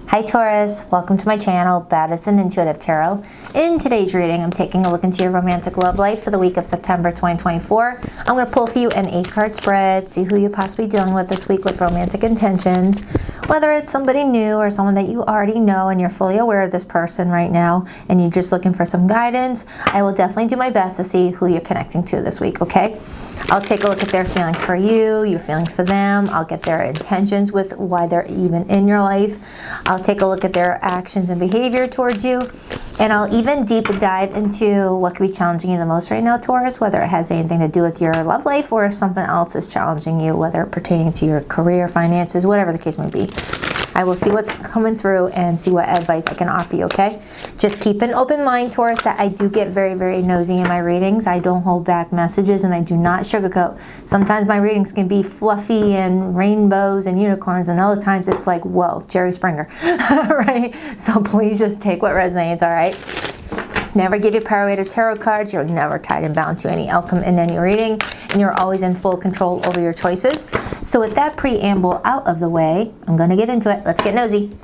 Hi Taurus, welcome to my channel, Baddison Intuitive Tarot. In today's reading, I'm taking a look into your romantic love life for the week of September 2024. I'm going to pull for you an 8-card spread, see who you're possibly dealing with this week with romantic intentions. Whether it's somebody new or someone that you already know and you're fully aware of this person right now and you're just looking for some guidance, I will definitely do my best to see who you're connecting to this week, okay? I'll take a look at their feelings for you, your feelings for them. I'll get their intentions with why they're even in your life. I'll take a look at their actions and behavior towards you. And I'll even deep dive into what could be challenging you the most right now, Taurus, whether it has anything to do with your love life or if something else is challenging you, whether pertaining to your career, finances, whatever the case may be. I will see what's coming through and see what advice I can offer you, okay? Just keep an open mind, Taurus, that I do get very, very nosy in my readings. I don't hold back messages and I do not sugarcoat. Sometimes my readings can be fluffy and rainbows and unicorns, and other times it's like, whoa, Jerry Springer, right? So please just take what resonates, all right? Never give your power away to tarot cards. You're never tied and bound to any outcome in any reading, and you're always in full control over your choices. So with that preamble out of the way, I'm going to get into it. Let's get nosy.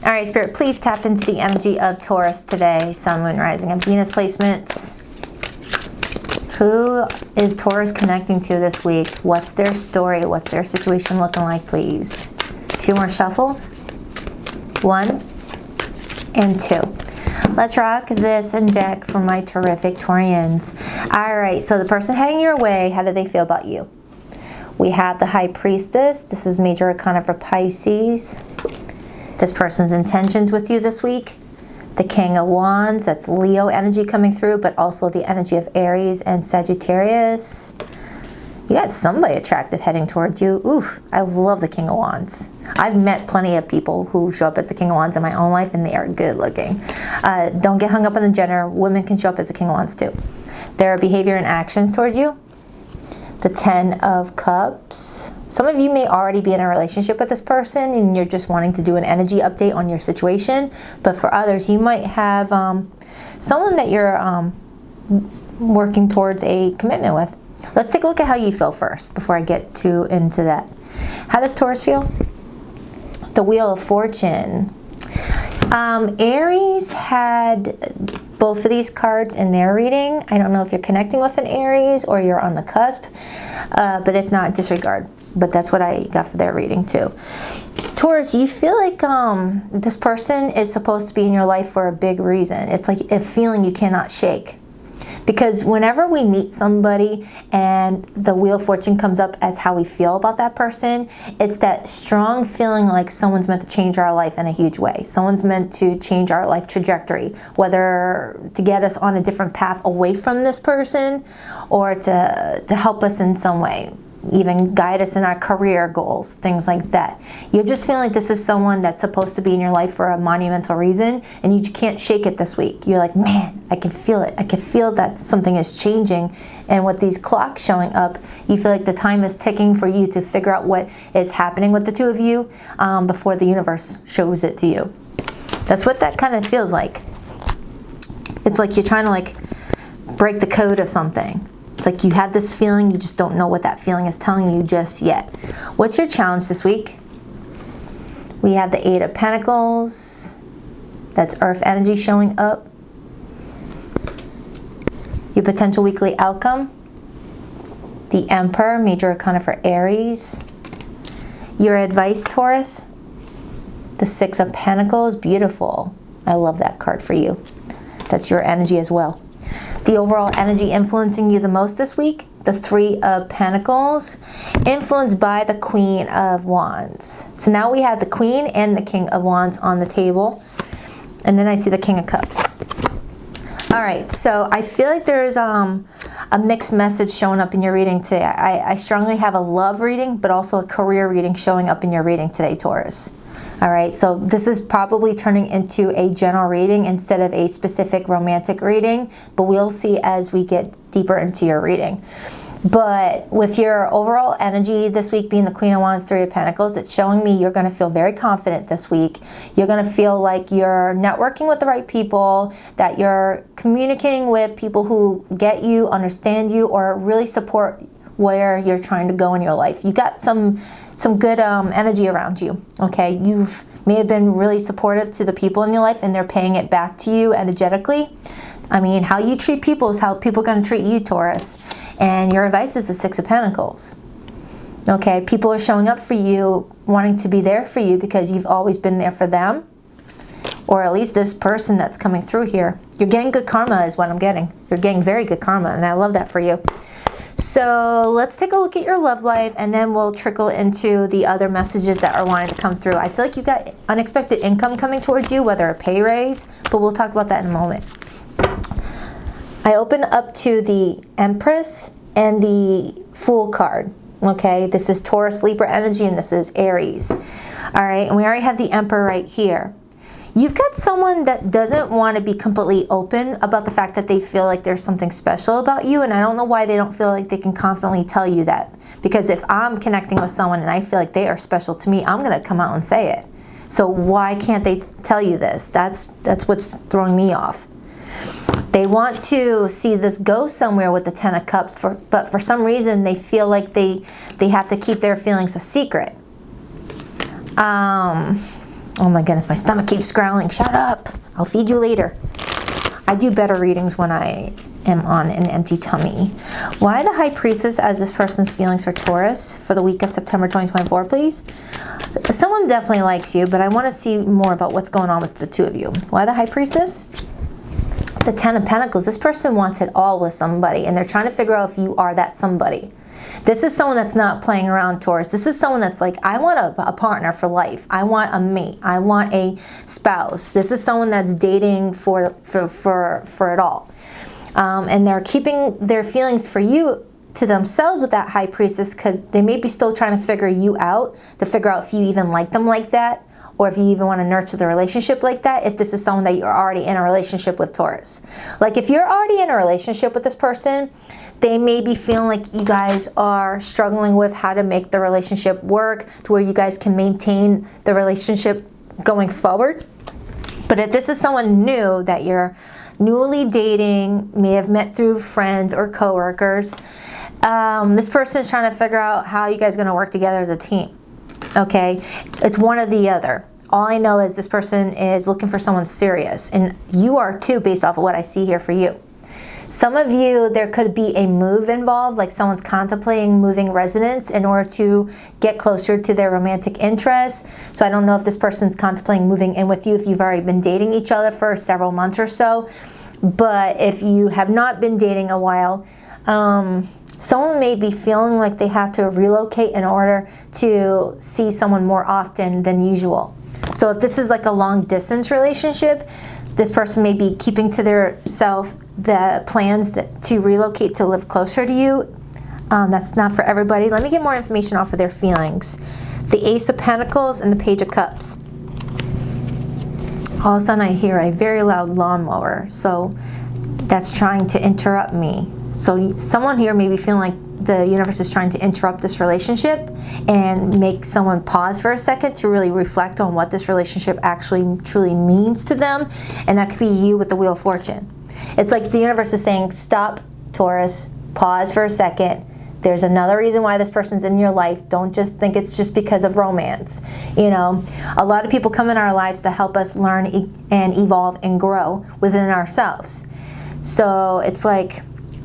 All right, Spirit, please tap into the energy of Taurus today. Sun, Moon, Rising, and Venus placements. Who is Taurus connecting to this week? What's their story? What's their situation looking like, please? 2 more shuffles. 1 and 2. Let's rock this and deck for my terrific Taurians. All right, so the person heading your way, how do they feel about you? We have the High Priestess. This is major arcana for Pisces. This person's intentions with you this week. The King of Wands, that's Leo energy coming through, but also the energy of Aries and Sagittarius. You got somebody attractive heading towards you. Oof, I love the King of Wands. I've met plenty of people who show up as the King of Wands in my own life, and they are good looking. Don't get hung up on the gender. Women can show up as the King of Wands too. Their behavior and actions towards you. The 10 of Cups. Some of you may already be in a relationship with this person and you're just wanting to do an energy update on your situation. But for others, you might have someone that you're working towards a commitment with. Let's take a look at how you feel first before I get into that. How does Taurus feel? The Wheel of Fortune. Aries had both of these cards in their reading. I don't know if you're connecting with an Aries or you're on the cusp, but if not, disregard. But that's what I got for their reading too. Taurus, you feel like this person is supposed to be in your life for a big reason. It's like a feeling you cannot shake. Because whenever we meet somebody and the Wheel of Fortune comes up as how we feel about that person, it's that strong feeling like someone's meant to change our life in a huge way. Someone's meant to change our life trajectory, whether to get us on a different path away from this person or to help us in some way. Even guide us in our career goals, things like that. You're just feeling like this is someone that's supposed to be in your life for a monumental reason, and you can't shake it this week. You're like, man, I can feel it. I can feel that something is changing. And with these clocks showing up, you feel like the time is ticking for you to figure out what is happening with the two of you before the universe shows it to you. That's what that kind of feels like. It's like you're trying to like break the code of something. It's like you have this feeling, you just don't know what that feeling is telling you just yet. What's your challenge this week? We have the 8 of Pentacles. That's Earth energy showing up. Your potential weekly outcome. The Emperor, major arcana for Aries. Your advice, Taurus. The 6 of Pentacles, beautiful. I love that card for you. That's your energy as well. The overall energy influencing you the most this week, the 3 of Pentacles, influenced by the Queen of Wands. So now we have the Queen and the King of Wands on the table. And then I see the King of Cups. All right, so I feel like there's a mixed message showing up in your reading today. I strongly have a love reading, but also a career reading showing up in your reading today, Taurus. All right, so this is probably turning into a general reading instead of a specific romantic reading, but we'll see as we get deeper into your reading. But with your overall energy this week being the Queen of Wands, 3 of Pentacles, it's showing me you're going to feel very confident this week. You're going to feel like you're networking with the right people, that you're communicating with people who get you, understand you, or really support where you're trying to go in your life. You got some good energy around you, okay? You've may have been really supportive to the people in your life, and they're paying it back to you energetically. I mean, how you treat people is how people are going to treat you, Taurus. And your advice is the Six of Pentacles. Okay, people are showing up for you, wanting to be there for you because you've always been there for them. Or at least this person that's coming through here. You're getting good karma is what I'm getting. You're getting very good karma, and I love that for you. So let's take a look at your love life, and then we'll trickle into the other messages that are wanting to come through. I feel like you got unexpected income coming towards you, whether a pay raise, but we'll talk about that in a moment. I open up to the Empress and the Fool card. Okay, this is Taurus, Libra energy, and this is Aries. All right, and we already have the Emperor right here. You've got someone that doesn't want to be completely open about the fact that they feel like there's something special about you, and I don't know why they don't feel like they can confidently tell you that. Because if I'm connecting with someone and I feel like they are special to me, I'm going to come out and say it. So why can't they tell you this? That's what's throwing me off. They want to see this go somewhere with the Ten of Cups, but for some reason they feel like they have to keep their feelings a secret. Oh my goodness, my stomach keeps growling. Shut up. I'll feed you later. I do better readings when I am on an empty tummy. Why the High Priestess as this person's feelings for Taurus for the week of September 2024, please? Someone definitely likes you, but I want to see more about what's going on with the two of you. Why the High Priestess? The Ten of Pentacles. This person wants it all with somebody, and they're trying to figure out if you are that somebody. This is someone that's not playing around, Taurus. This is someone that's like, I want a partner for life. I want a mate. I want a spouse. This is someone that's dating for it all. And they're keeping their feelings for you to themselves with that High Priestess because they may be still trying to figure you out, to figure out if you even like them like that, or if you even want to nurture the relationship like that, if this is someone that you're already in a relationship with, Taurus. Like if you're already in a relationship with this person, they may be feeling like you guys are struggling with how to make the relationship work to where you guys can maintain the relationship going forward. But if this is someone new that you're newly dating, may have met through friends or coworkers, this person is trying to figure out how you guys are going to work together as a team. Okay? It's one or the other. All I know is this person is looking for someone serious, and you are too, based off of what I see here for you. Some of you, there could be a move involved, like someone's contemplating moving residence in order to get closer to their romantic interests. So I don't know if this person's contemplating moving in with you if you've already been dating each other for several months or so. But if you have not been dating a while, someone may be feeling like they have to relocate in order to see someone more often than usual. So if this is like a long distance relationship, this person may be keeping to their self the plans to relocate to live closer to you. That's not for everybody. Let me get more information off of their feelings. The Ace of Pentacles and the Page of Cups. All of a sudden I hear a very loud lawnmower. So that's trying to interrupt me. So someone here may be feeling like the universe is trying to interrupt this relationship and make someone pause for a second to really reflect on what this relationship actually truly means to them. And that could be you with the Wheel of Fortune. It's like the universe is saying, stop, Taurus, pause for a second. There's another reason why this person's in your life. Don't just think it's just because of romance. You know, a lot of people come in our lives to help us learn and evolve and grow within ourselves. So it's like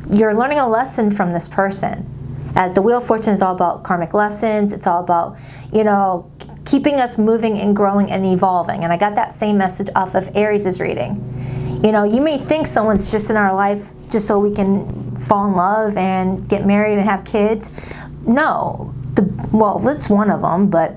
you're learning a lesson from this person. As the Wheel of Fortune is all about karmic lessons. It's all about, you know, keeping us moving and growing and evolving. And I got that same message off of Aries' reading. You know, you may think someone's just in our life just so we can fall in love and get married and have kids. No. Well, that's one of them, but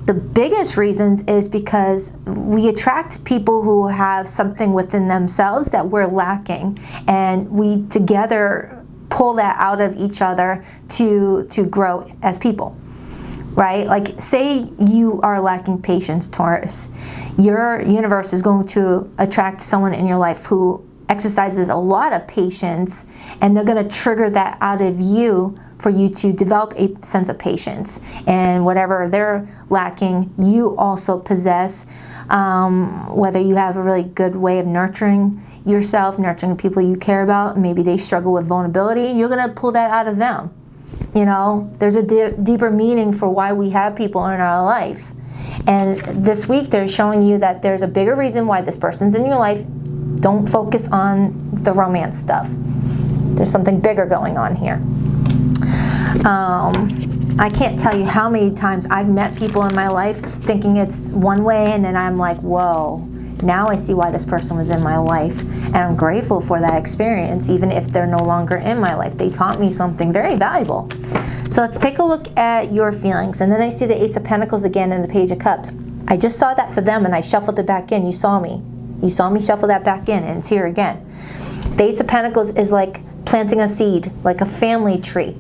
the biggest reasons is because we attract people who have something within themselves that we're lacking, and we together pull that out of each other to grow as people, right? Like, say you are lacking patience, Taurus. Your universe is going to attract someone in your life who exercises a lot of patience, and they're going to trigger that out of you for you to develop a sense of patience. And whatever they're lacking, you also possess, whether you have a really good way of nurturing yourself, nurturing the people you care about. Maybe they struggle with vulnerability. You're going to pull that out of them. You know, there's a deeper meaning for why we have people in our life. And this week they're showing you that there's a bigger reason why this person's in your life. Don't focus on the romance stuff. There's something bigger going on here. I can't tell you how many times I've met people in my life thinking it's one way, and then I'm like, whoa, now I see why this person was in my life. And I'm grateful for that experience, even if they're no longer in my life. They taught me something very valuable. So let's take a look at your feelings. And then I see the Ace of Pentacles again and the Page of Cups. I just saw that for them, and I shuffled it back in. You saw me. You saw me shuffle that back in, and it's here again. The Ace of Pentacles is like planting a seed, like a family tree.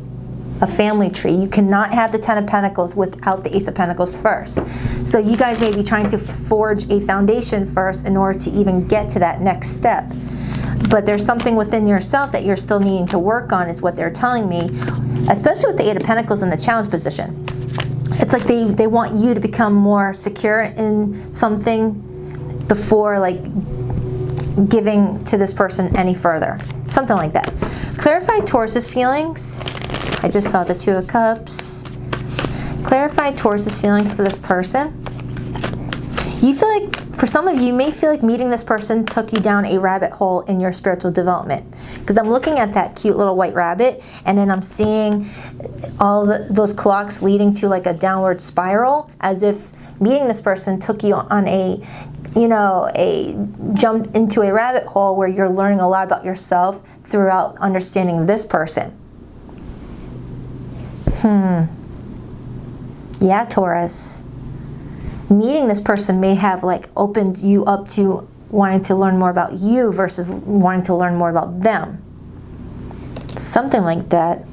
A family tree. You cannot have the Ten of Pentacles without the Ace of Pentacles first. So you guys may be trying to forge a foundation first in order to even get to that next step. But there's something within yourself that you're still needing to work on, is what they're telling me, especially with the Eight of Pentacles in the challenge position. It's like they want you to become more secure in something before like giving to this person any further. Something like that. Clarify Taurus's feelings. I just saw the Two of Cups. Clarify Taurus's feelings for this person. You feel like, for some of you, may feel like meeting this person took you down a rabbit hole in your spiritual development. Because I'm looking at that cute little white rabbit, and then I'm seeing all those clocks leading to like a downward spiral, as if meeting this person took you on a, you know, a jump into a rabbit hole where you're learning a lot about yourself throughout understanding this person. Yeah, Taurus. Meeting this person may have like opened you up to wanting to learn more about you versus wanting to learn more about them. Something like that.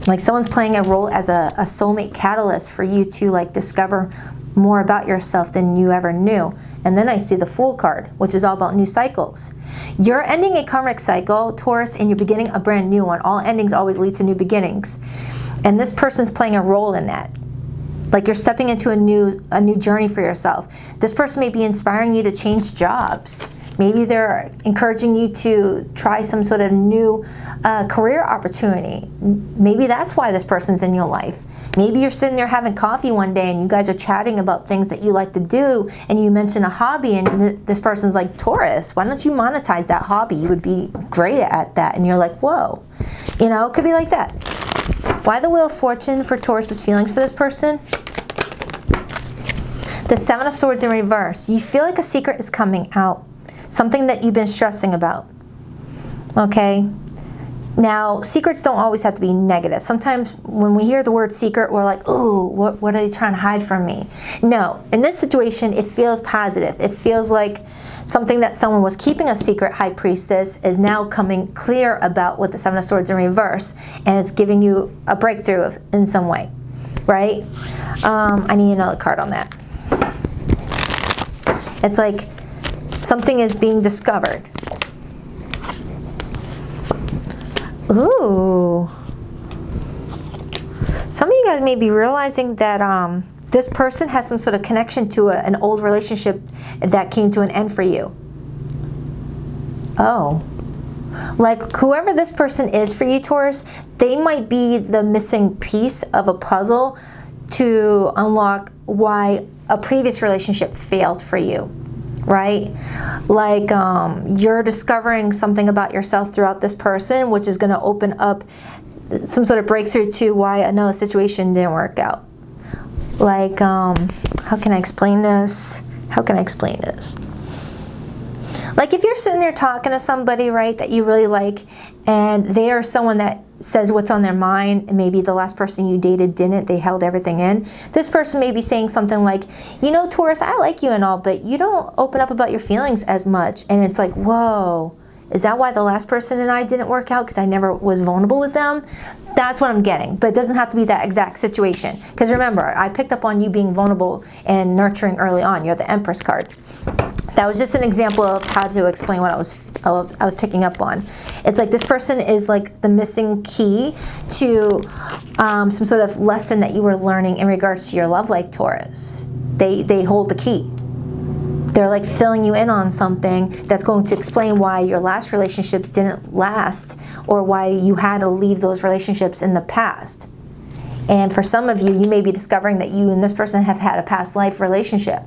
Like someone's playing a role as a soulmate catalyst for you to like discover more about yourself than you ever knew. And then I see the Fool card, which is all about new cycles. You're ending a karmic cycle, Taurus, and you're beginning a brand new one. All endings always lead to new beginnings. And this person's playing a role in that. Like you're stepping into a new journey for yourself. This person may be inspiring you to change jobs. Maybe they're encouraging you to try some sort of new career opportunity. Maybe that's why this person's in your life. Maybe you're sitting there having coffee one day and you guys are chatting about things that you like to do, and you mention a hobby, and this person's like, Taurus, why don't you monetize that hobby? You would be great at that. And you're like, whoa. You know, it could be like that. Why the Wheel of Fortune for Taurus's feelings for this person? The Seven of Swords in reverse. You feel like a secret is coming out. Something that you've been stressing about. Okay? Now, secrets don't always have to be negative. Sometimes when we hear the word secret, we're like, ooh, what are they trying to hide from me? No, in this situation, it feels positive. It feels like something that someone was keeping a secret, High Priestess, is now coming clear about with the Seven of Swords in reverse, and it's giving you a breakthrough in some way, right? I need another card on that. It's like something is being discovered. Ooh. Some of you guys may be realizing that this person has some sort of connection to an old relationship that came to an end for you. Oh. Like whoever this person is for you, Taurus, they might be the missing piece of a puzzle to unlock why a previous relationship failed for you. Right? Like you're discovering something about yourself throughout this person, which is going to open up some sort of breakthrough to why another situation didn't work out. Like, how can I explain this? How can I explain this? Like if you're sitting there talking to somebody, right, that you really like, and they are someone that says what's on their mind, and maybe the last person you dated didn't, they held everything in. This person may be saying something like, you know, Taurus, I like you and all, but you don't open up about your feelings as much. And it's like, whoa, is that why the last person and I didn't work out? Because I never was vulnerable with them? That's what I'm getting. But it doesn't have to be that exact situation. Because remember, I picked up on you being vulnerable and nurturing early on. You're the Empress card. That was just an example of how to explain what I was picking up on. It's like this person is like the missing key to some sort of lesson that you were learning in regards to your love life, Taurus. They hold the key. They're like filling you in on something that's going to explain why your last relationships didn't last, or why you had to leave those relationships in the past. And for some of you, you may be discovering that you and this person have had a past life relationship.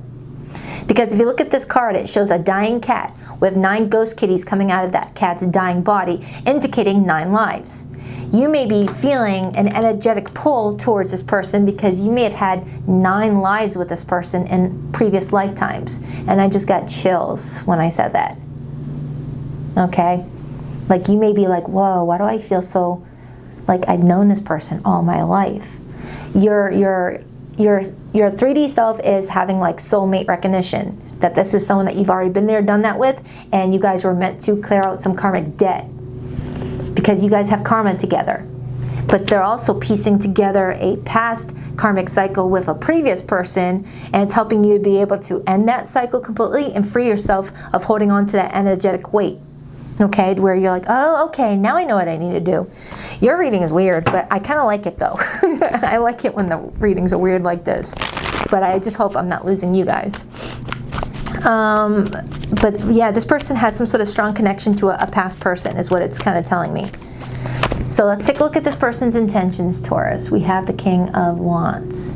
Because if you look at this card, it shows a dying cat with 9 ghost kitties coming out of that cat's dying body, indicating 9 lives. You may be feeling an energetic pull towards this person because you may have had 9 lives with this person in previous lifetimes. And I just got chills when I said that. Okay? Like, you may be like, whoa, why do I feel so like I've known this person all my life? Your 3D self is having like soulmate recognition, that this is someone that you've already been there, done that with, and you guys were meant to clear out some karmic debt because you guys have karma together. But they're also piecing together a past karmic cycle with a previous person, and it's helping you to be able to end that cycle completely and free yourself of holding on to that energetic weight. Okay, where you're like, oh, okay, now I know what I need to do. Your reading is weird, but I kind of like it though. I like it when the readings are weird like this. But I just hope I'm not losing you guys. But yeah, this person has some sort of strong connection to a past person is what it's kind of telling me. So let's take a look at this person's intentions, Taurus. We have the King of Wands.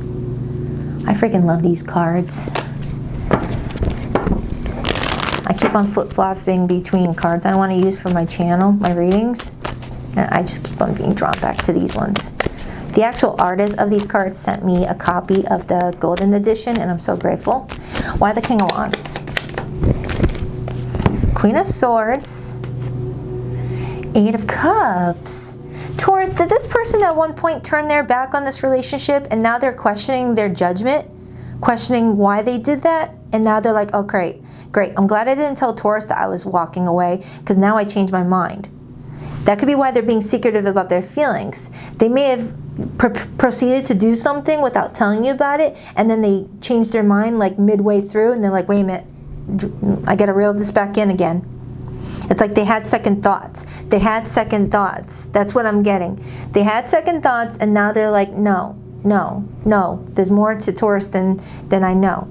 I freaking love these cards. I keep on flip-flopping between cards I want to use for my channel, my readings, and I just keep on being drawn back to these ones. The actual artist of these cards sent me a copy of the Golden Edition, and I'm so grateful. Why the King of Wands? Queen of Swords, 8 of Cups. Taurus, did this person at one point turn their back on this relationship and now they're questioning their judgment, questioning why they did that, and now they're like, oh great, I'm glad I didn't tell Taurus that I was walking away because now I changed my mind. That could be why they're being secretive about their feelings. They may have proceeded to do something without telling you about it, and then they changed their mind like midway through, and they're like, wait a minute, I gotta reel this back in again. It's like they had second thoughts. They had second thoughts. That's what I'm getting. They had second thoughts, and now they're like, no. There's more to Taurus than I know.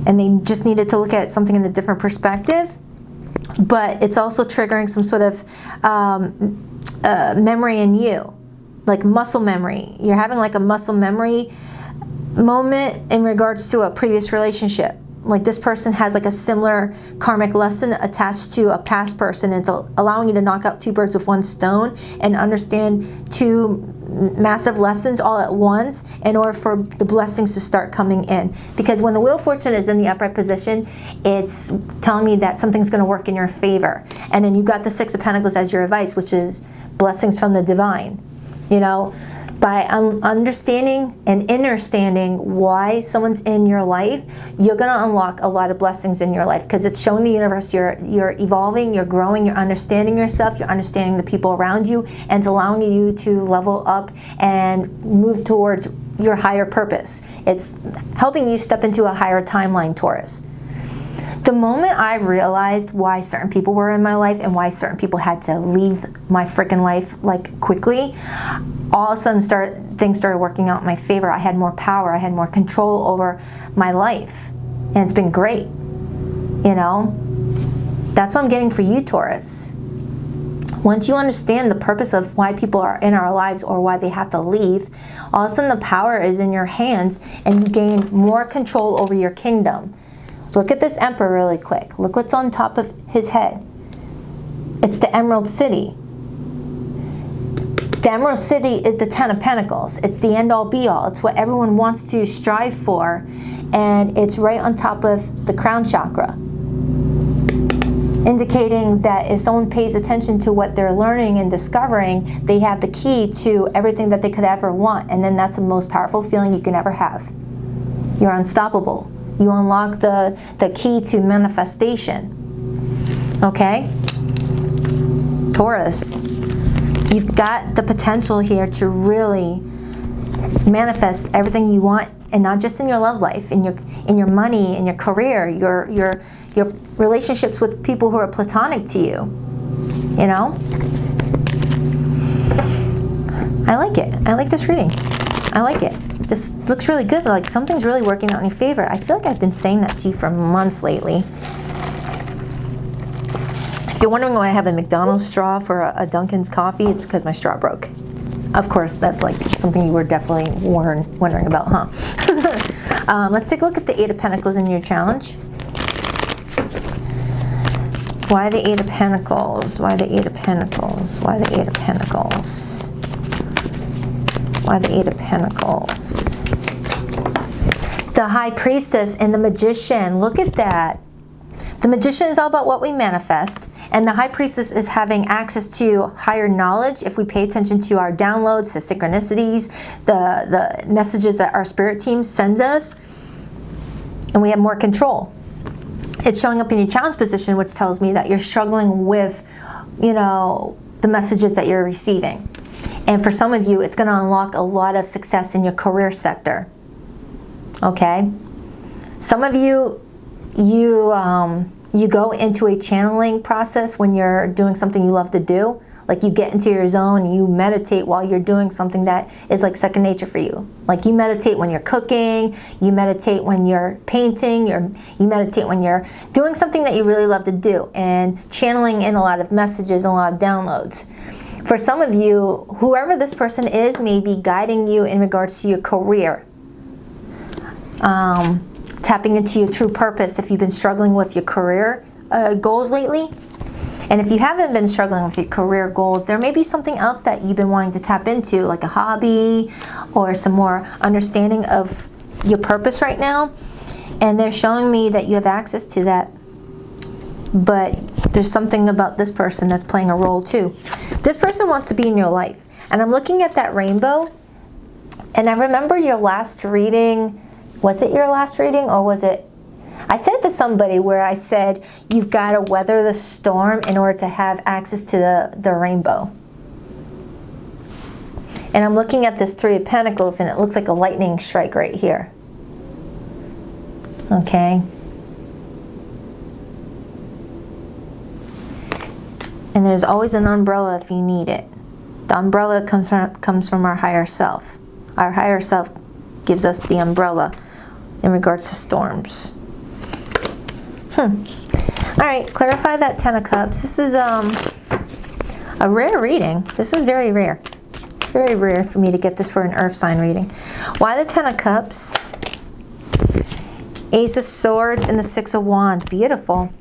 And they just needed to look at something in a different perspective. But it's also triggering some sort of memory in you, like muscle memory. You're having like a muscle memory moment in regards to a previous relationship. Like this person has like a similar karmic lesson attached to a past person. It's allowing you to knock out 2 birds with 1 stone and understand 2 massive lessons all at once in order for the blessings to start coming in. Because when the Wheel of Fortune is in the upright position, it's telling me that something's going to work in your favor. And then you got the 6 of Pentacles as your advice, which is blessings from the divine. You know, by understanding and understanding why someone's in your life, you're going to unlock a lot of blessings in your life, because it's showing the universe you're evolving, you're growing, you're understanding yourself, you're understanding the people around you, and it's allowing you to level up and move towards your higher purpose. It's helping you step into a higher timeline, Taurus. The moment I realized why certain people were in my life and why certain people had to leave my freaking life like quickly, all of a sudden things started working out in my favor. I had more power, I had more control over my life, and it's been great. You know, that's what I'm getting for you, Taurus. Once you understand the purpose of why people are in our lives or why they have to leave, all of a sudden the power is in your hands and you gain more control over your kingdom. Look at this Emperor really quick. Look what's on top of his head. It's the Emerald City. The Emerald City is the 10 of Pentacles. It's the end-all be-all. It's what everyone wants to strive for, and it's right on top of the crown chakra, indicating that if someone pays attention to what they're learning and discovering, they have the key to everything that they could ever want, and then that's the most powerful feeling you can ever have. You're unstoppable. You unlock the key to manifestation. Okay? Taurus, you've got the potential here to really manifest everything you want, and not just in your love life, in your money, in your career, your relationships with people who are platonic to you. You know? I like it. I like this reading. I like it. This looks really good. Like something's really working out in your favor. I feel like I've been saying that to you for months lately. If you're wondering why I have a McDonald's straw for a Dunkin's coffee, it's because my straw broke. Of course, that's like something you were definitely wondering about, huh? Let's take a look at the Eight of Pentacles in your challenge. Why the Eight of Pentacles? Why the Eight of Pentacles? Why the Eight of Pentacles? Why the Eight of Pentacles? The High Priestess and the Magician. Look at that. The Magician is all about what we manifest, and the High Priestess is having access to higher knowledge if we pay attention to our downloads, the synchronicities, the messages that our spirit team sends us, and we have more control. It's showing up in your challenge position, which tells me that you're struggling with, you know, the messages that you're receiving. And for some of you, it's going to unlock a lot of success in your career sector. Okay? Some of you, you go into a channeling process when you're doing something you love to do. Like you get into your zone and you meditate while you're doing something that is like second nature for you. Like you meditate when you're cooking, you meditate when you're painting, you meditate when you're doing something that you really love to do, and channeling in a lot of messages and a lot of downloads. For some of you, whoever this person is may be guiding you in regards to your career. Tapping into your true purpose if you've been struggling with your career goals lately. And if you haven't been struggling with your career goals, there may be something else that you've been wanting to tap into, like a hobby or some more understanding of your purpose right now. And they're showing me that you have access to that. But there's something about this person that's playing a role too. This person wants to be in your life. And I'm looking at that rainbow. And I remember your last reading. Was it your last reading or was it? I said to somebody where I said, you've got to weather the storm in order to have access to the rainbow. And I'm looking at this Three of Pentacles and it looks like a lightning strike right here. Okay. And there's always an umbrella if you need it. The umbrella comes from our higher self. Our higher self gives us the umbrella in regards to storms. All right, clarify that Ten of Cups. This is a rare reading. This is very rare. Very rare for me to get this for an earth sign reading. Why the Ten of Cups? Ace of Swords and the Six of Wands. Beautiful.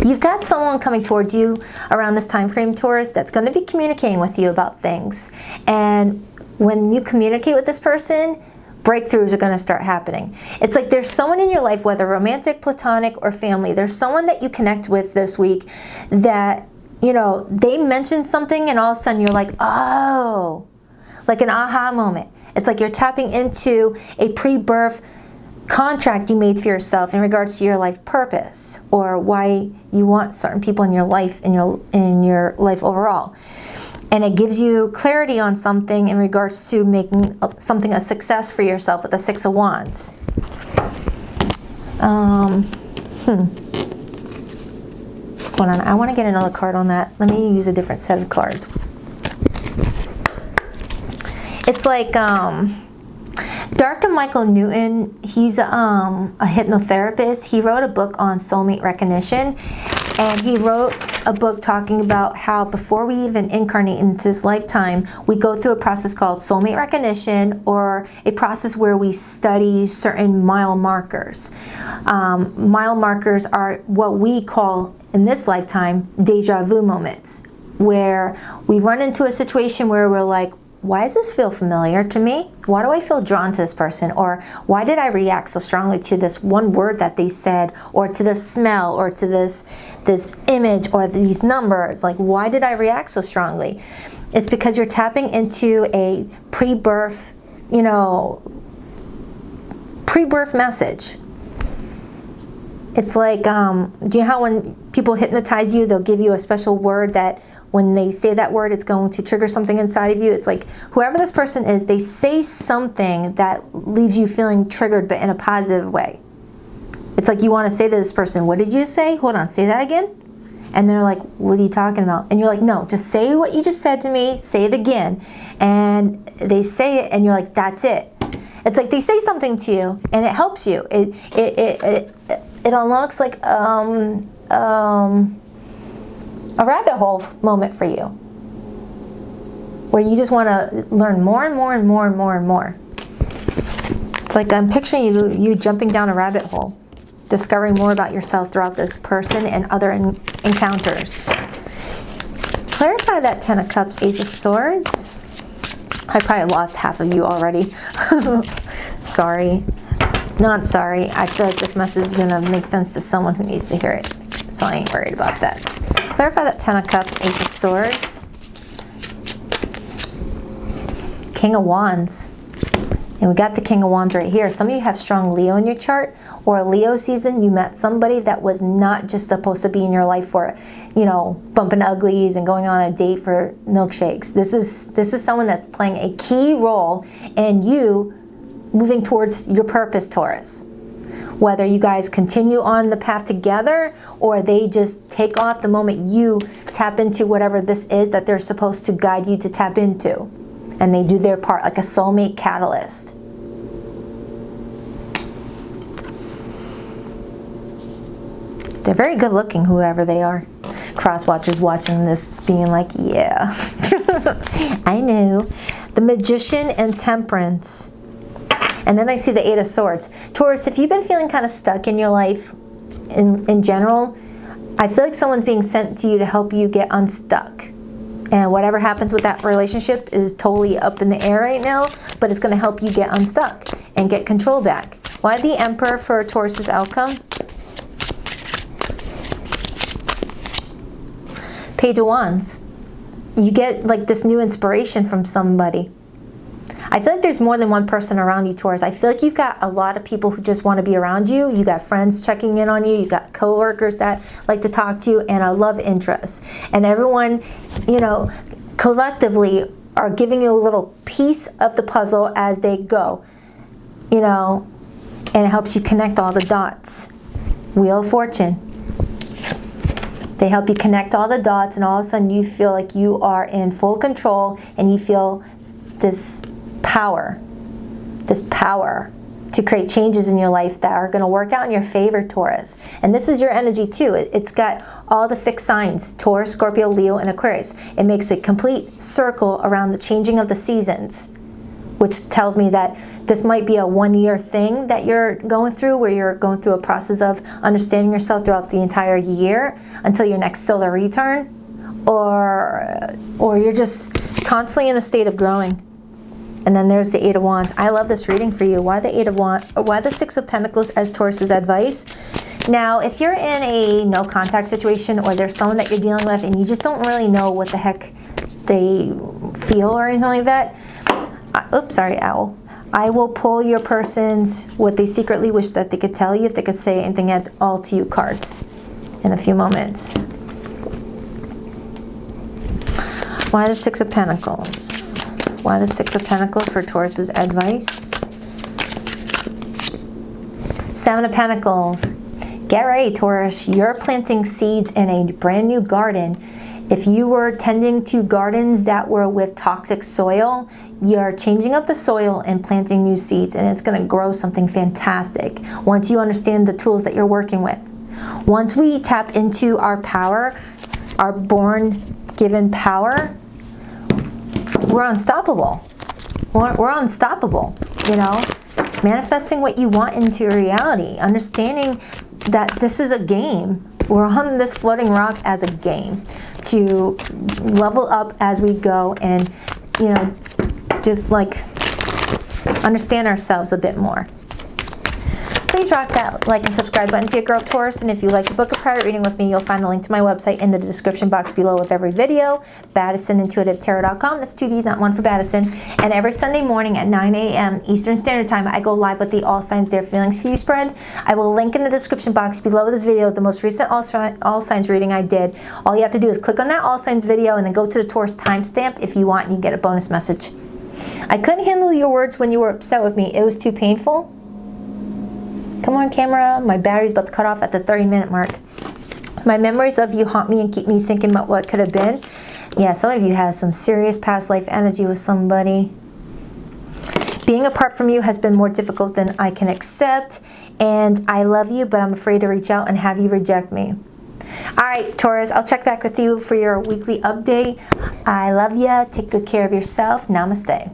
You've got someone coming towards you around this time frame, Taurus, that's going to be communicating with you about things. And when you communicate with this person, breakthroughs are going to start happening. It's like there's someone in your life, whether romantic, platonic, or family, there's someone that you connect with this week that, you know, they mention something and all of a sudden you're like, oh, like an aha moment. It's like you're tapping into a pre-birth contract you made for yourself in regards to your life purpose or why you want certain people in your life, in your life overall. And it gives you clarity on something in regards to making something a success for yourself with the Six of Wands. Hold on, I want to get another card on that. Let me use a different set of cards. It's like Dr. Michael Newton, he's a hypnotherapist. He wrote a book on soulmate recognition. And he wrote a book talking about how before we even incarnate into this lifetime, we go through a process called soulmate recognition, or a process where we study certain mile markers. Mile markers are what we call in this lifetime deja vu moments, where we run into a situation where we're like, why does this feel familiar to me? Why do I feel drawn to this person? Or why did I react so strongly to this one word that they said, or to this smell, or to this image, or these numbers? Like, why did I react so strongly? It's because you're tapping into a pre-birth, pre-birth message. It's like, do you know how when people hypnotize you, they'll give you a special word that when they say that word, it's going to trigger something inside of you? It's like whoever this person is, they say something that leaves you feeling triggered, but in a positive way. It's like you want to say to this person, what did you say? Hold on, say that again. And they're like, what are you talking about? And you're like, no, just say what you just said to me, say it again. And they say it and you're like, that's it. It's like they say something to you and it helps you. It unlocks like a rabbit hole moment for you, where you just want to learn more and more and more and more and more. It's like I'm picturing you jumping down a rabbit hole, discovering more about yourself throughout this person and other encounters. Clarify that Ten of Cups, Ace of Swords. I probably lost half of you already. Sorry. Not sorry. I feel like this message is going to make sense to someone who needs to hear it. So I ain't worried about that. Clarify that Ten of Cups, Ace of Swords. King of Wands. And we got the King of Wands right here. Some of you have strong Leo in your chart, or a Leo season. You met somebody that was not just supposed to be in your life for, you know, bumping uglies and going on a date for milkshakes. This is someone that's playing a key role in you moving towards your purpose, Taurus. Whether you guys continue on the path together or they just take off the moment you tap into whatever this is that they're supposed to guide you to tap into. And they do their part like a soulmate catalyst. They're very good looking, whoever they are. Cross watchers watching this being like, yeah, I knew. The Magician and Temperance. And then I see the Eight of Swords. Taurus, if you've been feeling kind of stuck in your life in general, I feel like someone's being sent to you to help you get unstuck. And whatever happens with that relationship is totally up in the air right now, but it's going to help you get unstuck and get control back. Why the Emperor for Taurus's outcome? Page of Wands. You get like this new inspiration from somebody. I feel like there's more than one person around you, Taurus. I feel like you've got a lot of people who just want to be around you. You got friends checking in on you. You got coworkers that like to talk to you, and a love interest. And everyone, you know, collectively are giving you a little piece of the puzzle as they go, you know, and it helps you connect all the dots. Wheel of Fortune. They help you connect all the dots, and all of a sudden you feel like you are in full control, and you feel this power to create changes in your life that are going to work out in your favor, Taurus. And this is your energy too. It's got all the fixed signs, Taurus, Scorpio, Leo, and Aquarius. It makes a complete circle around the changing of the seasons, which tells me that this might be a one-year thing that you're going through, where you're going through a process of understanding yourself throughout the entire year until your next solar return, or you're just constantly in a state of growing. And then there's the Eight of Wands. I love this reading for you. Why the Eight of Wands? Why the Six of Pentacles as Taurus's advice? Now, if you're in a no contact situation, or there's someone that you're dealing with and you just don't really know what the heck they feel or anything like that, oops, sorry, owl. I will pull your person's what they secretly wish that they could tell you, if they could say anything at all to you cards in a few moments. Why the Six of Pentacles? Why the Six of Pentacles for Taurus's advice? Seven of Pentacles. Get ready, Taurus. You're planting seeds in a brand new garden. If you were tending to gardens that were with toxic soil, you're changing up the soil and planting new seeds, and it's going to grow something fantastic once you understand the tools that you're working with. Once we tap into our power, our born-given power, we're unstoppable. We're unstoppable, you know? Manifesting what you want into reality. Understanding that this is a game. We're on this floating rock as a game to level up as we go, and, you know, just like understand ourselves a bit more. Please rock that like and subscribe button if you're a girl, Taurus, and if you like to book a private reading with me, you'll find the link to my website in the description box below of every video, BaddisonIntuitiveTarot.com. That's 2 D's, not one for Baddison. And every Sunday morning at 9 a.m. Eastern Standard Time, I go live with the All Signs Their Feelings for You spread. I will link in the description box below this video the most recent All Signs reading I did. All you have to do is click on that All Signs video and then go to the Taurus timestamp if you want, and you get a bonus message. I couldn't handle your words when you were upset with me. It was too painful. Come on, camera. My battery's about to cut off at the 30-minute mark. My memories of you haunt me and keep me thinking about what could have been. Yeah, some of you have some serious past life energy with somebody. Being apart from you has been more difficult than I can accept, and I love you, but I'm afraid to reach out and have you reject me. All right, Taurus, I'll check back with you for your weekly update. I love you. Take good care of yourself. Namaste.